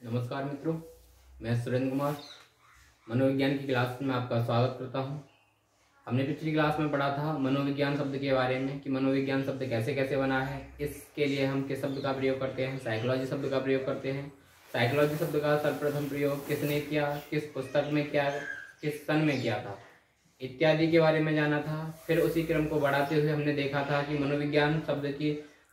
नमस्कार मित्रों, मैं सुरेंद्र कुमार मनोविज्ञान की क्लास में आपका स्वागत करता हूं। हमने पिछली क्लास में पढ़ा था मनोविज्ञान शब्द के बारे में कि मनोविज्ञान शब्द कैसे कैसे बना है। इसके लिए हम किस शब्द का प्रयोग करते हैं? साइकोलॉजी शब्द का प्रयोग करते हैं। साइकोलॉजी शब्द का सर्वप्रथम प्रयोग किसने किया, किस पुस्तक में किया, किस सन में किया था, इत्यादि के बारे में जाना था। फिर उसी क्रम को बढ़ाते हुए हमने देखा था कि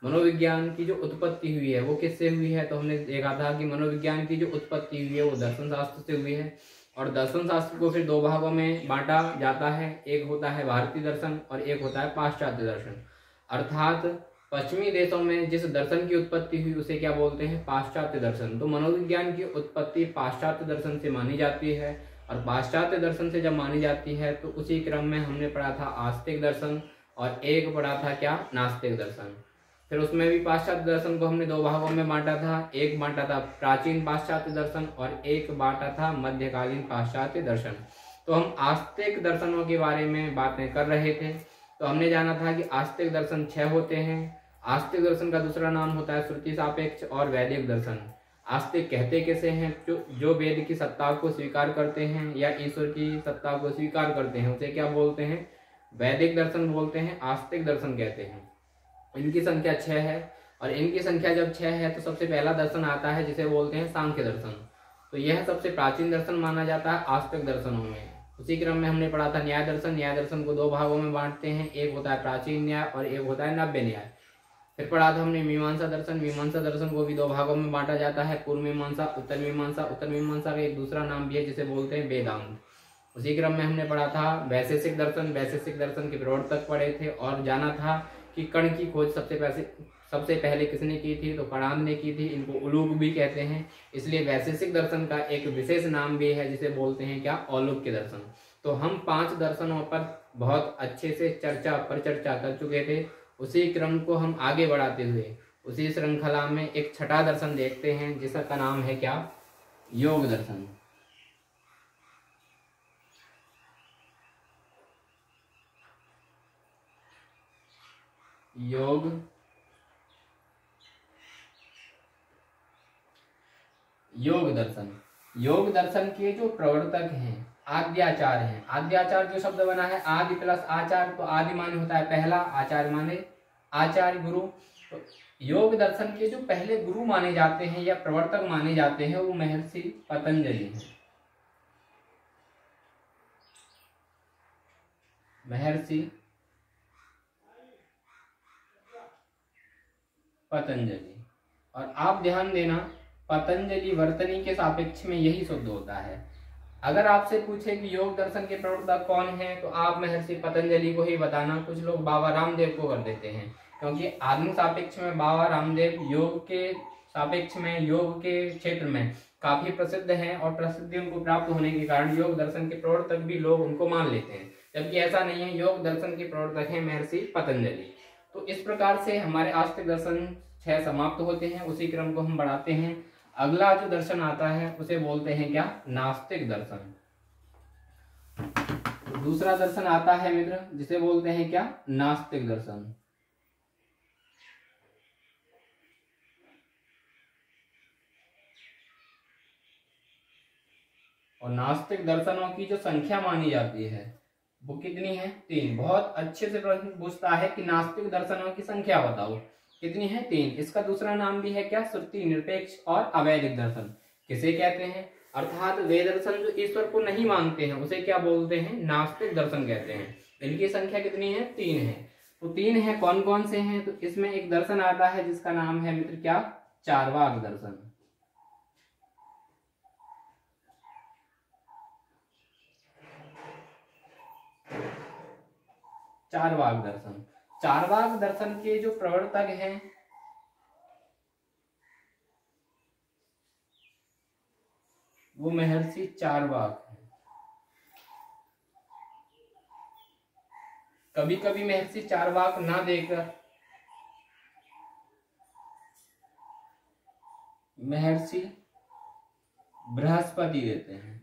मनोविज्ञान की जो उत्पत्ति हुई है वो किससे हुई है। तो हमने देखा था कि मनोविज्ञान की जो उत्पत्ति हुई है वो दर्शन शास्त्र से हुई है और दर्शन शास्त्र को फिर दो भागों में बांटा जाता है। एक होता है भारतीय दर्शन और एक होता है पाश्चात्य दर्शन। अर्थात पश्चिमी देशों में जिस दर्शन की उत्पत्ति हुई उसे क्या बोलते हैं? पाश्चात्य दर्शन। तो मनोविज्ञान की उत्पत्ति पाश्चात्य दर्शन से मानी जाती है और पाश्चात्य दर्शन से जब मानी जाती है तो उसी क्रम में हमने पढ़ा था आस्तिक दर्शन और एक पढ़ा था क्या? नास्तिक दर्शन। फिर उसमें भी पाश्चात्य दर्शन को हमने दो भागों में बांटा था। एक बांटा था प्राचीन पाश्चात्य दर्शन और एक बांटा था मध्यकालीन पाश्चात्य दर्शन। तो हम आस्तिक दर्शनों के बारे में बातें कर रहे थे। तो हमने जाना था कि आस्तिक दर्शन 6 होते हैं। आस्तिक दर्शन का दूसरा नाम होता है श्रुति सापेक्ष और वैदिक दर्शन। आस्तिक कहते कैसे हैं? जो वेद की सत्ता को स्वीकार करते हैं या ईश्वर की सत्ता को स्वीकार करते हैं उसे क्या बोलते हैं? वैदिक दर्शन बोलते हैं, आस्तिक दर्शन कहते हैं। इनकी संख्या 6 है और इनकी संख्या जब 6 है तो सबसे पहला दर्शन आता है जिसे बोलते हैं सांख्य दर्शन। तो यह सबसे प्राचीन दर्शन माना जाता है आस्तिक दर्शनों में। उसी क्रम में हमने पढ़ा था न्याय दर्शन। न्याय दर्शन को दो भागों में बांटते हैं, एक होता है प्राचीन न्याय और एक होता है नव्य न्याय। फिर पढ़ा था हमने मीमांसा दर्शन। मीमांसा दर्शन को भी दो भागों में बांटा जाता है, पूर्व मीमांसा, उत्तर मीमांसा। उत्तर मीमांसा का एक दूसरा नाम भी है जिसे बोलते हैं वेदांत। उसी क्रम में हमने पढ़ा था वैशेषिक दर्शन। वैशेषिक दर्शन के प्रवर्तक पढ़े थे और जाना था कि कण की खोज सबसे पहले किसने की थी? तो कणाद ने की थी। इनको उलूक भी कहते हैं, इसलिए वैशेषिक दर्शन का एक विशेष नाम भी है जिसे बोलते हैं क्या? औलुक्य दर्शन। तो हम 5 दर्शनों पर बहुत अच्छे से परिचर्चा कर चुके थे। उसी क्रम को हम आगे बढ़ाते हुए उसी श्रृंखला में एक छठा दर्शन देखते हैं जिसका नाम है क्या? योग दर्शन। योग दर्शन के जो प्रवर्तक हैं आद्याचार्य हैं। आद्याचार्य जो शब्द बना है आदि प्लस आचार्य, तो आदि माने होता है पहला, आचार्य माने आचार्य गुरु। तो योग दर्शन के जो पहले गुरु माने जाते हैं या प्रवर्तक माने जाते हैं वो महर्षि पतंजलि हैं। महर्षि पतंजलि। और आप ध्यान देना पतंजलि वर्तनी के सापेक्ष में यही शुद्ध होता है। अगर आपसे पूछे कि योग दर्शन के प्रवर्तक कौन है तो आप महर्षि पतंजलि को ही बताना। कुछ लोग बाबा रामदेव को कर देते हैं क्योंकि आधुनिक सापेक्ष में बाबा रामदेव योग के सापेक्ष में योग के क्षेत्र में काफी प्रसिद्ध हैं और प्रसिद्धि उनको प्राप्त होने के कारण योग दर्शन के प्रवर्तक भी लोग उनको मान लेते हैं, जबकि ऐसा नहीं है। योग दर्शन के प्रवर्तक हैं महर्षि पतंजलि। तो इस प्रकार से हमारे आस्तिक दर्शन 6 समाप्त होते हैं। उसी क्रम को हम बढ़ाते हैं। अगला जो दर्शन आता है उसे बोलते हैं क्या? नास्तिक दर्शन। दूसरा दर्शन आता है मित्र जिसे बोलते हैं क्या? नास्तिक दर्शन। और नास्तिक दर्शनों की जो संख्या मानी जाती है वो कितनी है? 3। बहुत अच्छे से प्रश्न पूछता है कि नास्तिक दर्शनों की संख्या बताओ, कितनी है? 3। इसका दूसरा नाम भी है क्या? श्रुति निरपेक्ष और अवैधिक दर्शन। किसे कहते हैं? अर्थात वे दर्शन जो ईश्वर को नहीं मानते हैं उसे क्या बोलते हैं? नास्तिक दर्शन कहते हैं। इनकी संख्या कितनी है? 3 है। तो 3 है, कौन कौन से हैं? तो इसमें एक दर्शन आता है जिसका नाम है मित्र क्या? चार्वाक दर्शन। चार्वाक दर्शन। चार्वाक दर्शन के जो प्रवर्तक हैं वो महर्षि चार्वाक हैं। कभी कभी महर्षि चार्वाक ना देकर महर्षि बृहस्पति देते हैं।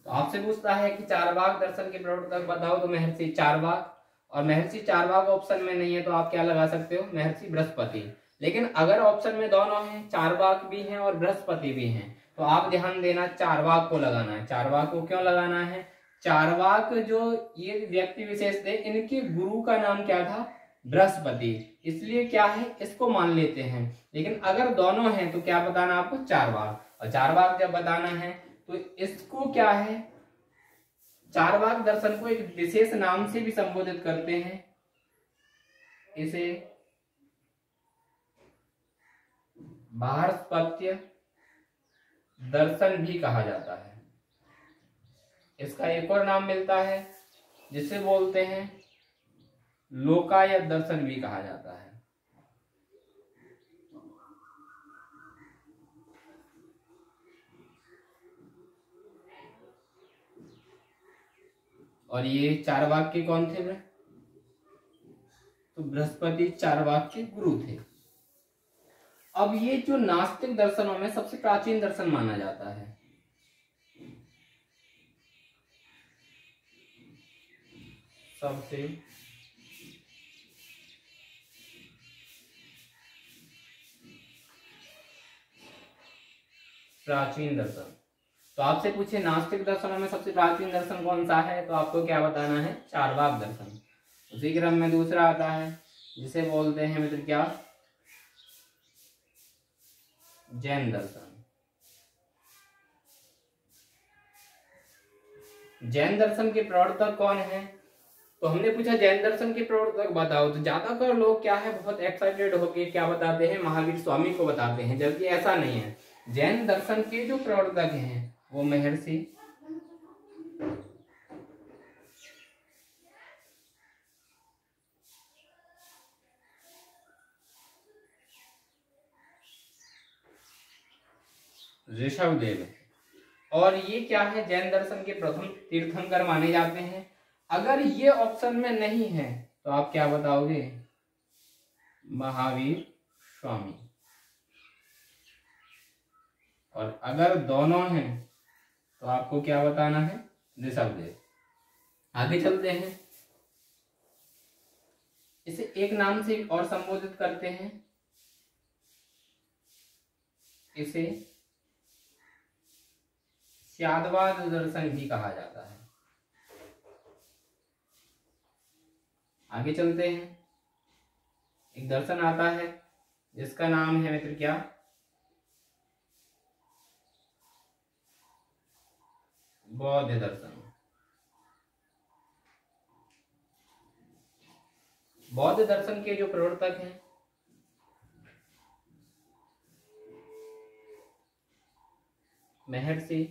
तो आपसे पूछता है कि चार्वाक दर्शन के प्रवर्तक बताओ तो महर्षि चार्वाक। और महर्षि चारवाक ऑप्शन में नहीं है तो आप क्या लगा सकते हो, महर्षि बृहस्पति। लेकिन अगर ऑप्शन में दोनों हैं, चारवाक भी हैं और बृहस्पति भी हैं, तो आप ध्यान देना चारवाक को लगाना है। चारवाक को क्यों लगाना है, चारवाक जो ये व्यक्ति विशेष थे, इनके गुरु का नाम क्या था, बृहस्पति, इसलिए क्या है इसको मान लेते हैं। लेकिन अगर दोनों हैं तो क्या बताना आपको, चारवाक। और चारवाक जब बताना है तो इसको क्या है, चारवाक दर्शन को एक विशेष नाम से भी संबोधित करते हैं, इसे बृहस्पत्य दर्शन भी कहा जाता है। इसका एक और नाम मिलता है जिसे बोलते हैं लोकायत दर्शन भी कहा जाता है। और ये चारवाक के कौन थे, तो बृहस्पति चारवाक के गुरु थे। अब ये जो नास्तिक दर्शनों में सबसे प्राचीन दर्शन माना जाता है, सबसे प्राचीन दर्शन, तो आपसे पूछे नास्तिक दर्शनों में सबसे प्राचीन दर्शन कौन सा है, तो आपको क्या बताना है, चारवाक दर्शन। उसी क्रम में दूसरा आता है जिसे बोलते हैं मित्र क्या, जैन दर्शन। जैन दर्शन के प्रवर्तक कौन है, तो हमने पूछा जैन दर्शन के प्रवर्तक बताओ, तो ज्यादातर लोग क्या है बहुत एक्साइटेड होके क्या बताते हैं, महावीर स्वामी को बताते हैं, जबकि ऐसा नहीं है। जैन दर्शन के जो प्रवर्तक हैं वो महर्षि ऋषभदेव है। और ये क्या है, जैन दर्शन के प्रथम तीर्थंकर माने जाते हैं। अगर ये ऑप्शन में नहीं है तो आप क्या बताओगे, महावीर स्वामी। और अगर दोनों हैं तो आपको क्या बताना है, ऋषभदेव। आगे चलते हैं, इसे एक नाम से और संबोधित करते हैं, इसे स्याद्वाद दर्शन भी कहा जाता है। आगे चलते हैं, एक दर्शन आता है जिसका नाम है मित्र क्या, बौद्ध दर्शन। बौद्ध दर्शन के जो प्रवर्तक हैं महर्षि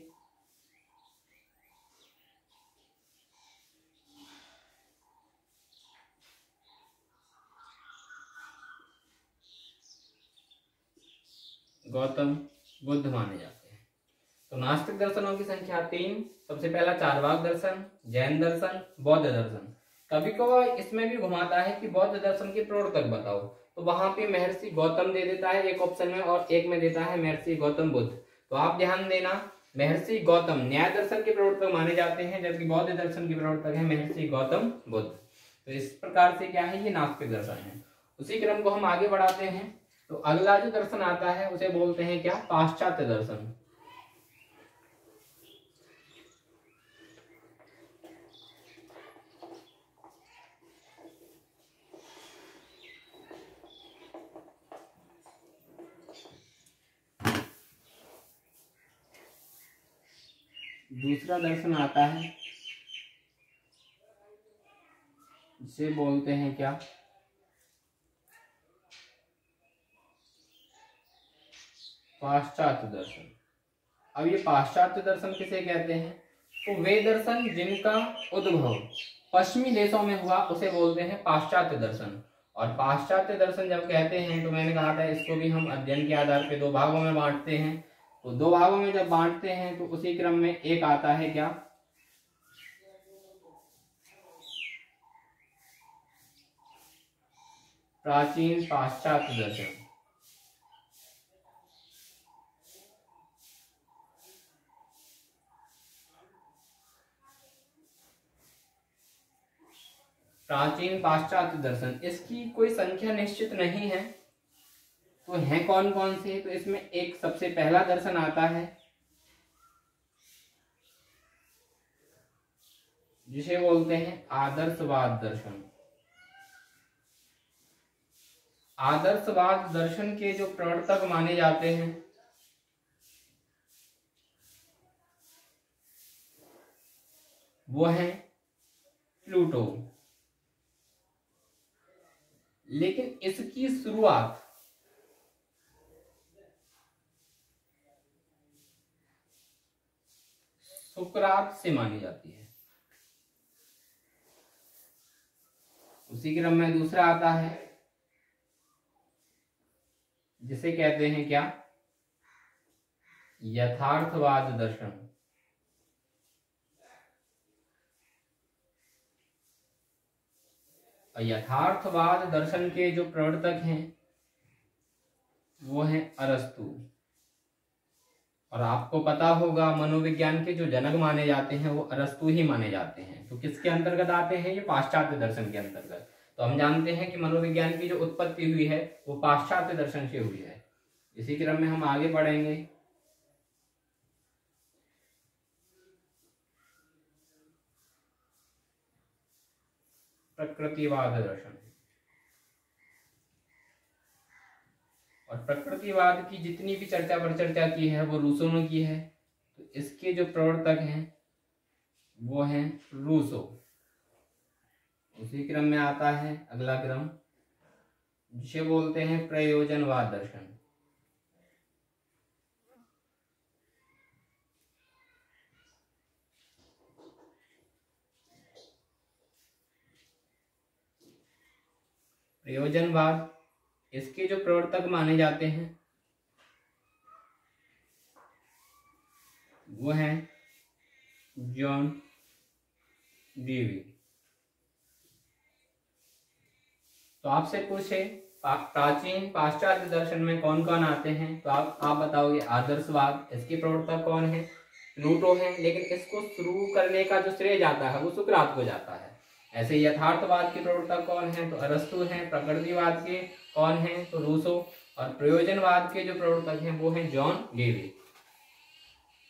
गौतम बुद्ध माने जाते हैं। तो नास्तिक दर्शनों की संख्या 3, सबसे पहला चारवाक दर्शन, जैन दर्शन, बौद्ध दर्शन। कभी कभार इसमें भी घुमाता है कि बौद्ध दर्शन के प्रवर्तक बताओ, तो वहां पे महर्षि गौतम दे देता है एक ऑप्शन में, और एक में देता है महर्षि गौतम बुद्ध। तो आप ध्यान देना, महर्षि गौतम न्याय दर्शन के प्रवर्तक माने जाते हैं, जबकि बौद्ध दर्शन के प्रवर्तक है महर्षि गौतम बुद्ध। तो इस प्रकार से क्या है, ये नास्तिक दर्शन है। उसी क्रम को हम आगे बढ़ाते हैं, तो अगला जो दर्शन आता है उसे बोलते हैं क्या, पाश्चात्य दर्शन। दूसरा दर्शन आता है जिसे बोलते हैं क्या, पाश्चात्य दर्शन। अब ये पाश्चात्य दर्शन किसे कहते हैं, तो वे दर्शन जिनका उद्भव पश्चिमी देशों में हुआ उसे बोलते हैं पाश्चात्य दर्शन। और पाश्चात्य दर्शन जब कहते हैं तो मैंने कहा था इसको भी हम अध्ययन के आधार पे 2 भागों में बांटते हैं। तो 2 भागों में जब बांटते हैं तो उसी क्रम में एक आता है क्या, प्राचीन पाश्चात्य दर्शन। प्राचीन पाश्चात्य दर्शन, इसकी कोई संख्या निश्चित नहीं है, तो हैं कौन कौन से? तो इसमें एक सबसे पहला दर्शन आता है जिसे बोलते हैं आदर्शवाद दर्शन। आदर्शवाद दर्शन के जो प्रवर्तक माने जाते हैं वो है प्लूटो। लेकिन इसकी शुरुआत सुकरात से मानी जाती है। उसी क्रम में दूसरा आता है जिसे कहते हैं क्या? यथार्थवाद दर्शन। यथार्थवाद दर्शन के जो प्रवर्तक हैं वो हैं अरस्तु। और आपको पता होगा मनोविज्ञान के जो जनक माने जाते हैं वो अरस्तु ही माने जाते हैं। तो किसके अंतर्गत आते हैं? ये पाश्चात्य दर्शन के अंतर्गत। तो हम जानते हैं कि मनोविज्ञान की जो उत्पत्ति हुई है वो पाश्चात्य दर्शन से हुई है। इसी क्रम में हम आगे बढ़ेंगे। प्रकृतिवाद दर्शन। और प्रकृतिवाद की जितनी भी चर्चा की है वो रूसो ने की है। तो इसके जो प्रवर्तक हैं वो हैं रूसो। उसी क्रम में आता है अगला क्रम जिसे बोलते हैं प्रयोजनवाद दर्शन। प्रयोजनवाद, इसके जो प्रवर्तक माने जाते हैं वो हैं जॉन डीवी। तो आपसे पूछे प्राचीन पाश्चात्य दर्शन में कौन कौन आते हैं, तो आप बताओगे आदर्शवाद, इसके प्रवर्तक कौन है? प्लूटो है। लेकिन इसको शुरू करने का जो श्रेय जाता है वो सुकरात को जाता है। ऐसे यथार्थवाद के प्रवर्तक कौन है? तो अरस्तु हैं। प्रकृतिवाद के कौन है? तो रूसो। और प्रयोजनवाद के जो प्रवर्तक हैं वो हैं जॉन डेवी।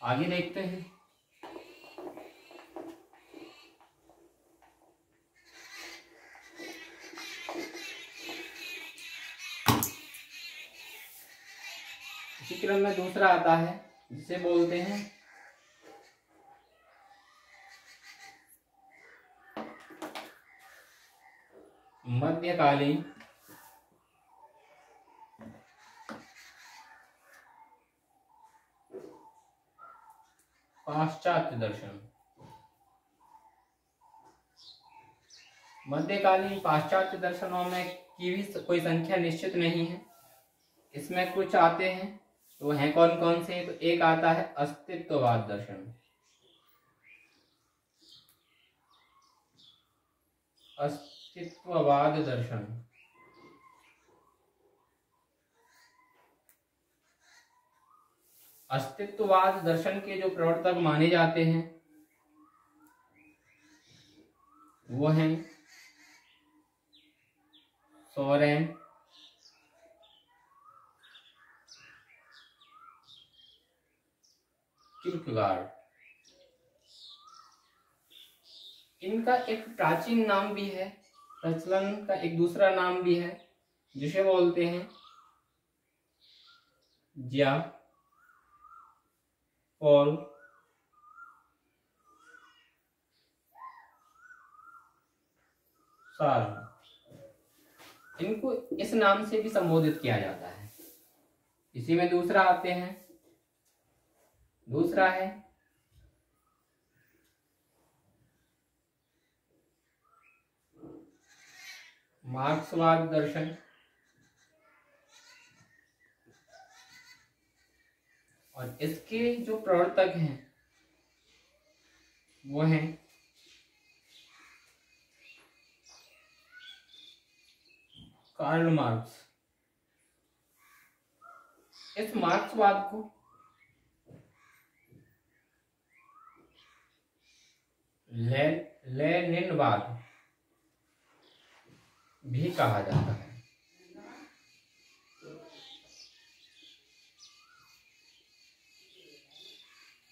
आगे देखते हैं। इसी क्रम में दूसरा आता है जिसे बोलते हैं मध्यकालीन पाश्चात्य दर्शन। मध्यकालीन पाश्चात्य दर्शनों में की भी कोई संख्या निश्चित नहीं है। इसमें कुछ आते हैं तो हैं कौन कौन से? तो एक आता है अस्तित्ववाद दर्शन। अस्तित्ववाद दर्शन। अस्तित्ववाद दर्शन के जो प्रवर्तक माने जाते हैं वो हैं सोरेन, किर्केगार्ड। इनका एक प्राचीन नाम भी है, प्रचलन का एक दूसरा नाम भी है जिसे बोलते हैं ज्या पॉल सार्न। इनको इस नाम से भी संबोधित किया जाता है। इसी में दूसरा आते हैं, दूसरा है मार्क्सवाद दर्शन। और इसके जो प्रवर्तक हैं वो हैं कार्ल मार्क्स। इस मार्क्सवाद को लेनिनवाद भी कहा जाता है।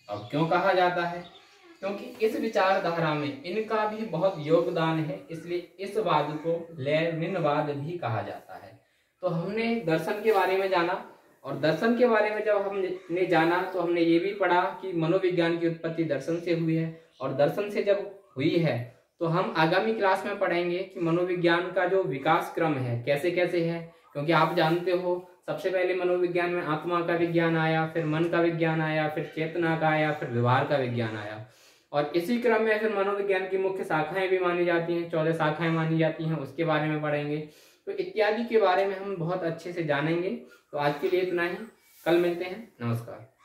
अब क्यों कहा जाता है? क्योंकि इस विचारधारा में इनका भी बहुत योगदान है, इसलिए इस वाद को लेनिनवाद भी कहा जाता है। तो हमने दर्शन के बारे में जाना, और दर्शन के बारे में जब हमने जाना तो हमने ये भी पढ़ा कि मनोविज्ञान की उत्पत्ति दर्शन से हुई है, और दर्शन से जब हुई है तो हम आगामी क्लास में पढ़ेंगे कि मनोविज्ञान का जो विकास क्रम है कैसे कैसे है। क्योंकि आप जानते हो सबसे पहले मनोविज्ञान में आत्मा का विज्ञान आया, फिर मन का विज्ञान आया, फिर चेतना का आया, फिर व्यवहार का विज्ञान आया, और इसी क्रम में फिर मनोविज्ञान की मुख्य शाखाएं भी मानी जाती हैं, 14 शाखाएं मानी जाती हैं, उसके बारे में पढ़ेंगे। तो इत्यादि के बारे में हम बहुत अच्छे से जानेंगे। तो आज के लिए इतना ही, कल मिलते हैं, नमस्कार।